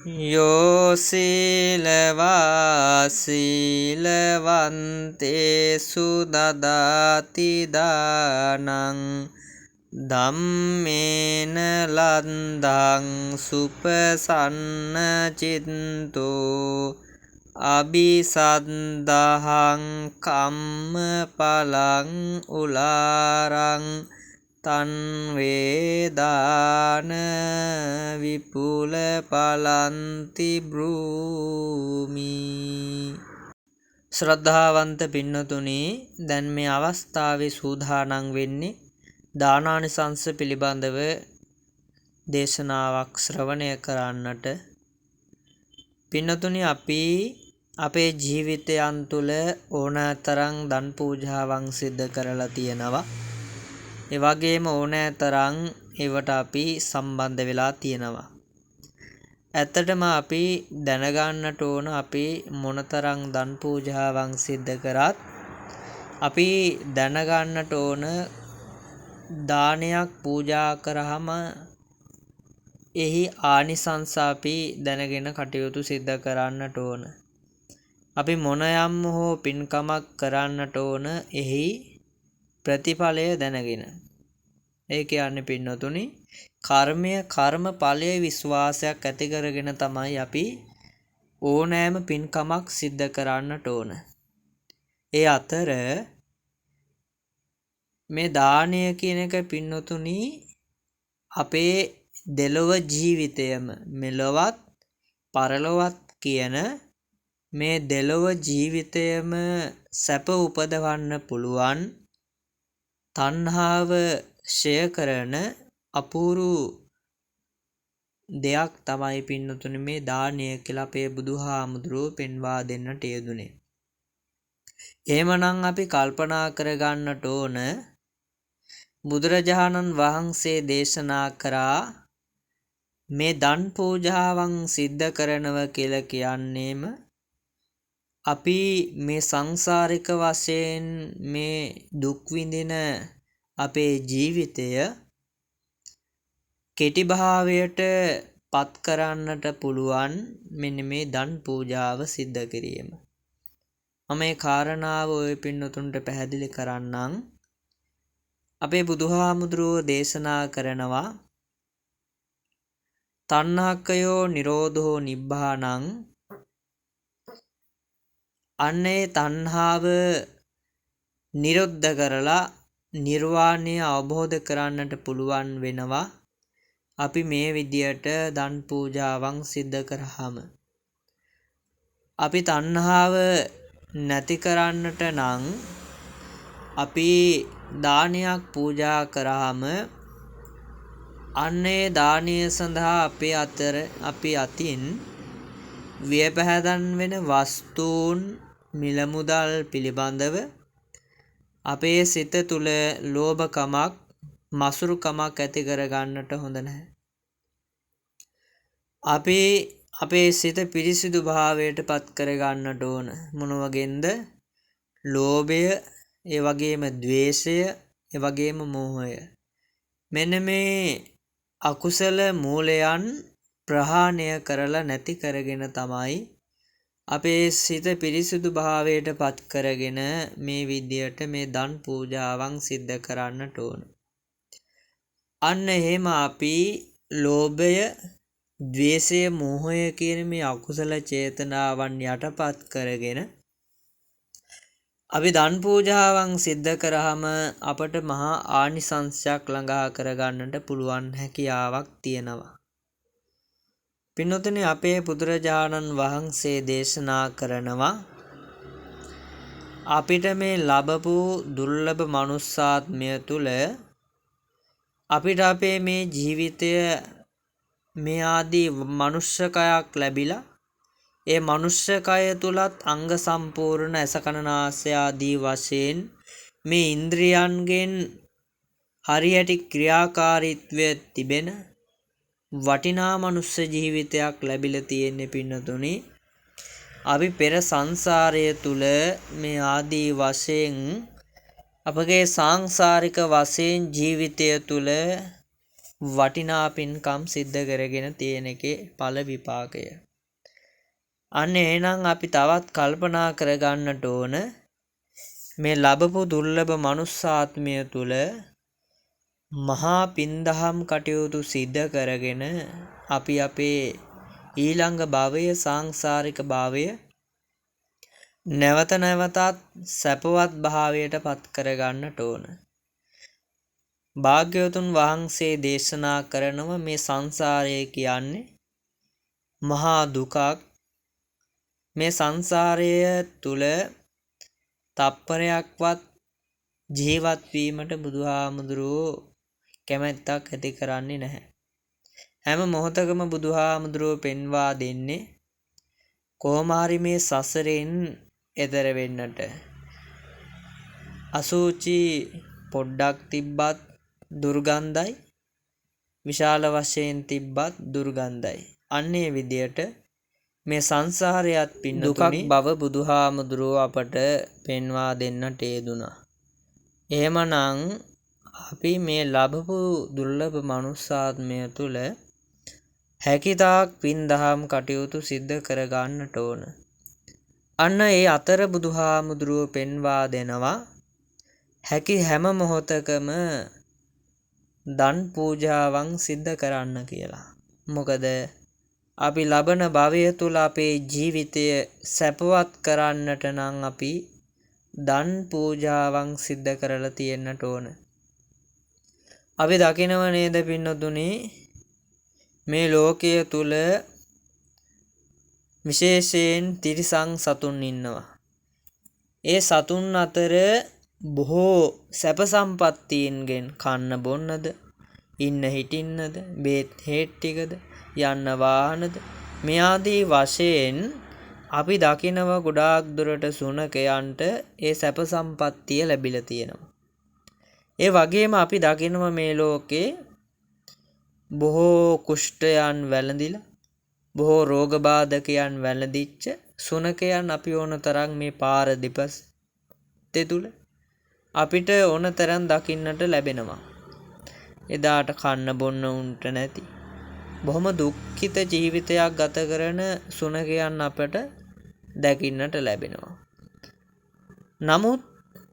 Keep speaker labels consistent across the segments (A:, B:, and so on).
A: යෝ සීලවා සීලවන්තේසු දදාති දානං ධම්මේන ලද්දං සුපසන්න චිත්තෝ අபிසද්දහං කම්මඵලං උලාරං තන් වේදාන විපුල පලන්ති බ්‍රූමි. ශ්‍රද්ධාවන්ත පින්නතුනි, දැන් මේ අවස්ථාවේ සූදානම් වෙන්නේ දානානිසංස පිළිබඳව දේශනාවක් ශ්‍රවණය කරන්නට. පින්නතුනි, අපි අපේ ජීවිතයන් තුළ ඕනෑතරම් දන් පූජාවන් සිද්ධ කරලා තියෙනවා. ඒ වගේම ඕනෑතරම් ඒවට අපි සම්බන්ධ වෙලා තියෙනවා. ඇත්තටම අපි දැනගන්නට ඕන අපි මොනතරම් දන් පූජාවන් සිද්ධ කරත් අපි දැනගන්නට ඕන දානයක් පූජා කරාම එහි ආනිසංස අපි දැනගෙන කටයුතු සිද්ධ කරන්නට ඕන. අපි මොනයම් හෝ පින්කමක් කරන්නට ඕන එහි ප්‍රතිඵලය දැනගෙන. ඒ කියන්නේ පින්නතුනි, කර්මය කර්මඵලයේ විශ්වාසයක් ඇති කරගෙන තමයි අපි ඕනෑම පින්කමක් සිද්ධ කරන්නට ඕන. ඒ අතර මේ දානය කියන එක පින්නතුනි අපේ දෙලොව ජීවිතයම මෙලොවත් පරලොවත් කියන මේ දෙලොව ජීවිතයම සැප උපදවන්න පුළුවන් තණ්හාව ෂය කරන අපූරු දෙයක් තමයි පින්නතුනි මේ දානය කියලා අපේ බුදුහාමුදුරුවෝ පෙන්වා දෙන්නට යෙදුනේ. එහෙමනම් අපි කල්පනා කරගන්නට ඕන බුදුරජාණන් වහන්සේ දේශනා කරා මේ දන් පූජාවන් සිද්ධ කරනව කියලා කියන්නේම අපි මේ සංසාරික වශයෙන් මේ දුක් විඳින අපේ ජීවිතය කෙටි භාවයට පත් කරන්නට පුළුවන් මෙන්න මේ දන් පූජාව සිද්ධ කිරීම. මම මේ කාරණාව ඔය පින්නතුන්ට පැහැදිලි කරන්නම්. අපේ බුදුහාමුදුරුවෝ දේශනා කරනවා තණ්හක්කයෝ නිරෝධෝ නිබ්බානං. අන්නේ තණ්හාව නිරුද්ධ කරලා නිර්වාණය අවබෝධ කරන්නට පුළුවන් වෙනවා අපි මේ විදියට දන් පූජාවන් සිද්ධ කරාම. අපි තණ්හාව නැති කරන්නට නම් අපි දානයක් පූජා කරාම අන්නේ දානය සඳහා අපි අතින් වියපැහැදන් වෙන වස්තුන් මිල මුදල් පිළිබඳව අපේ සිත තුළ ලෝභකමක් මසුරුකමක් ඇති කරගන්නට හොඳ නැහැ. අපි අපේ සිත පිරිසිදු භාවයට පත් කරගන්නට ඕන. මොන වගේන්ද? ලෝභය, ඒ වගේම ද්වේෂය, ඒ වගේම මෝහය. මෙන්න මේ අකුසල මූලයන් ප්‍රහාණය කරලා නැති කරගෙන තමයි අපේ සිත පිරිසිදු භාවයට පත් කරගෙන මේ විදියට මේ දන් පූජාවන් සිද්ධ කරන්නට ඕන. අන්න එහෙම අපි ලෝභය, ද්වේෂය, මෝහය කියන මේ අකුසල චේතනාවන් යටපත් කරගෙන අපි දන් පූජාවන් සිද්ධ කරාම අපට මහා ආනිසංසයක් ළඟා කරගන්නට පුළුවන් හැකියාවක් තියෙනවා. පින්නතුනි, අපේ බුදුරජාණන් වහන්සේ දේශනා කරනවා අපිට මේ ලැබපු දුර්ලභ මනුස්සාත්මය තුළ අපිට අපේ මේ ජීවිතය මේ ආදී මනුෂ්‍යකයක් ලැබිලා ඒ මනුෂ්‍යකය තුලත් අංග සම්පූර්ණ ඇසකනාසය ආදී වශයෙන් මේ ඉන්ද්‍රියන්ගෙන් හරියට ක්‍රියාකාරීත්වය තිබෙන වටිනා මනුෂ්‍ය ජීවිතයක් ලැබිලා තියෙන්නේ පින්නතුනි. අපි පෙර සංසාරය තුල මේ ආදී වශයෙන් අපගේ සාංශාරික වශයෙන් ජීවිතය තුල වටිනා පින්කම් සිද්ධ කරගෙන තියෙන එකේ ඵල විපාකය. අන්න එහෙනම් අපි තවත් කල්පනා කරගන්නට ඕන මේ ලැබපු දුර්ලභ මනුස්සාත්මය තුල මහා පින්දහම් කටයුතු සිද්ධ කරගෙන අපි අපේ ඊළඟ භවයේ සාංසාරික භවය නැවත නැවතත් සැපවත් භාවයට පත් කරගන්නට ඕන. භාග්‍යවතුන් වහන්සේ දේශනා කරනව මේ සංසාරය කියන්නේ මහා දුකක්. මේ සංසාරය තුල තප්පරයක්වත් ජීවත් වීමට බුදුහාමුදුරුවෝ කැමැත්තක් ඇති කරන්නේ නැහැ. හැම මොහොතකම බුදුහාමුදුරුවෝ පෙන්වා දෙන්නේ කොහොම හරි මේ සසරෙන් එතර වෙන්නට. අසුචි පොඩ්ඩක් තිබ්බත් දුර්ගන්ධයි, විශාල වශයෙන් තිබ්බත් දුර්ගන්ධයි. අන්නේ විදියට මේ සංසාරයත් පින් දුකක් බව බුදුහාමුදුරුවෝ අපට පෙන්වා දෙන්නට යෙදුණා. එහෙමනම් අපි මේ ලැබපු දුර්ලභ මනුස්සාත්මය තුල හැකිතාක් පින් දහම් කටයුතු සිද්ධ කර ගන්නට ඕන. අන්න ඒ අතර බුදුහාමුදුරුවෝ පෙන්වා දෙනවා හැකි හැම මොහොතකම දන් පූජාවන් සිද්ධ කරන්න කියලා. මොකද අපි ලබන භවය තුල අපේ ජීවිතය සැපවත් කරන්නට නම් අපි දන් පූජාවන් සිද්ධ කරලා තියෙන්නට ඕන. අපි දකිනව නේද පින්නතුනි මේ ලෝකයේ තුල විශේෂයෙන් තිරිසන් සතුන් ඉන්නවා. ඒ සතුන් අතර බොහෝ සැප සම්පත්තීන්ගෙන් කන්න බොන්නද, ඉන්න හිටින්නද, බේත් හේත් ටිකද, යන්න වාහනද මේ ආදී වශයෙන් අපි දකිනව ගොඩාක් දුරට සුනකයන්ට ඒ සැප සම්පත්තිය ලැබිලා තියෙනවා. ඒ වගේම අපි දකිනවා මේ ලෝකේ බොහෝ කුෂ්ඨයන් වැළඳිලා බොහෝ රෝග බාධකයන් වැළඳිච්ච සුනකයන් අපි ඕන තරම් මේ පාර දෙපස් තුල අපිට ඕන තරම් දකින්නට ලැබෙනවා. එදාට කන්න බොන්න උන්ට නැති බොහොම දුක්ඛිත ජීවිතයක් ගත කරන සුනකයන් අපට දකින්නට ලැබෙනවා. නමුත්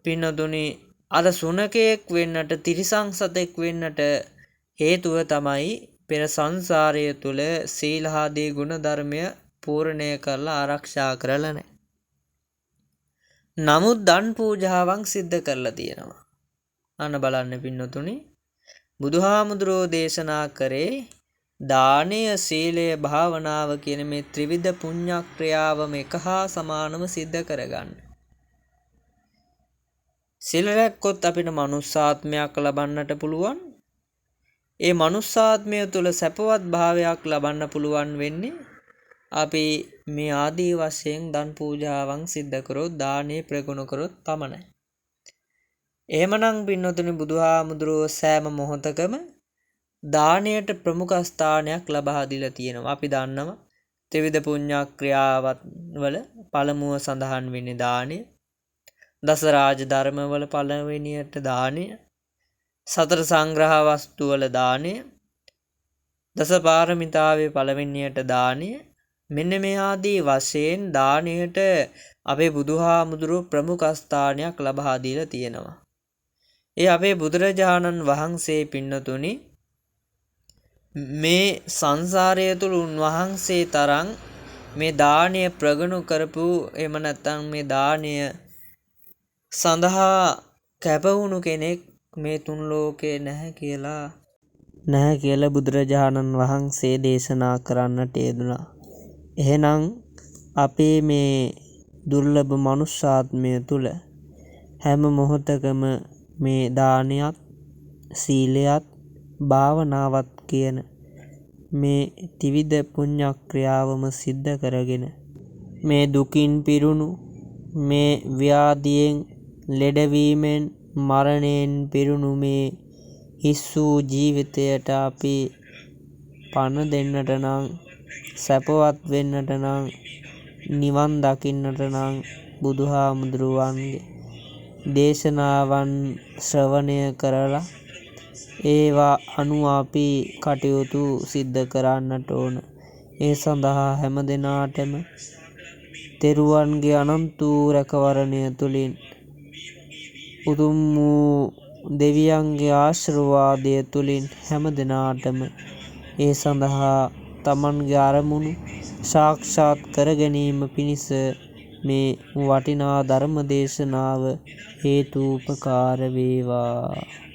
A: පින්නතුනි අර සුනකයෙක් වෙන්නට තිරිසන් සතෙක් වෙන්නට හේතුව තමයි පෙර සංසාරය තුල සීලාදී ගුණ ධර්මය පූර්ණය කරලා ආරක්ෂා කරලා නැහැ. නමුත් දන් පූජාවන් සිද්ධ කරලා තියෙනවා. අන්න බලන්න පින්නතුනි බුදුහාමුදුරෝ දේශනා කරේ දානය, සීලය, භාවනාව කියන මේ ත්‍රිවිධ පුණ්‍යක්‍රියාවම එක හා සමානව සිද්ධ කරගන්න. සිල් රැක්කොත් අපිට මනුස්සාත්මයක් ලබන්නට පුළුවන්. ඒ මනුස්සාත්මය තුළ සැපවත් භාවයක් ලබන්න පුළුවන් වෙන්නේ අපි මේ ආදී වශයෙන් දන් පූජාවන් සිද්ධ කරොත්, දානය ප්‍රගුණ කරොත් පමණයි. එහෙමනම් පින්නතුනි බුදුහාමුදුරුවෝ සෑම මොහොතකම දානයට ප්‍රමුඛ ස්ථානයක් ලබා දීලා තියෙනවා. අපි දන්නවා ත්‍රිවිධ පුණ්‍යක්‍රියාවත් වල පළමුව සඳහන් වෙන්නේ දානය. දස රාජ ධර්ම වල පළවෙනියට දානය. සතර සංග්‍රහ වස්තු වල දානය. දස පාරමිතාවේ පළවෙනියට දානය. මෙන්න මේ ආදී වශයෙන් දානයට අපේ බුදුහාමුදුරුවෝ ප්‍රමුඛ ස්ථානයක් ලබා දීලා තියෙනවා. ඒ අපේ බුදුරජාණන් වහන්සේ පින්නතුනි මේ සංසාරය තුළ උන්වහන්සේ තරම් මේ දානය ප්‍රගුණ කරපු එහෙම නැත්නම් මේ දානය සඳහා කැපවුණු කෙනෙක් මේ තුන් ලෝකේ නැහැ කියලා බුදුරජාණන් වහන්සේ දේශනා කරන්නට යෙදුණා. එහෙනම් අපේ මේ දුර්ලභ මනුෂ්‍යාත්මය තුල හැම මොහොතකම මේ දානයත්, සීලයත්, භාවනාවත් කියන මේ ත්‍රිවිධ පුණ්‍යක්‍රියාවම සිද්ධ කරගෙන මේ දුකින් පිරුණු මේ ව්‍යාධියෙන් ලෙඩවීමෙන් මරණයෙන් පිරුණු මේ හිස් වූ ජීවිතයට අපි පණ දෙන්නට නම්, සැපවත් වෙන්නට නම්, නිවන් දකින්නට නම් බුදුහාමුදුරුවන්ගේ දේශනාවන් ශ්‍රවණය කරලා ඒවා අනුව අපි කටයුතු සිද්ධ කරන්නට ඕන. ඒ සඳහා හැම දෙනාටම තෙරුවන්ගේ අනන්ත වූ රැකවරණය තුළින් උතුම් වූ දෙවියන්ගේ ආශිර්වාදය තුළින් හැම දෙනාටම ඒ සඳහා තමන්ගේ අරමුණු සාක්ෂාත් කර ගැනීම පිණිස මේ වටිනා ධර්ම දේශනාව හේතුපකාර වේවා.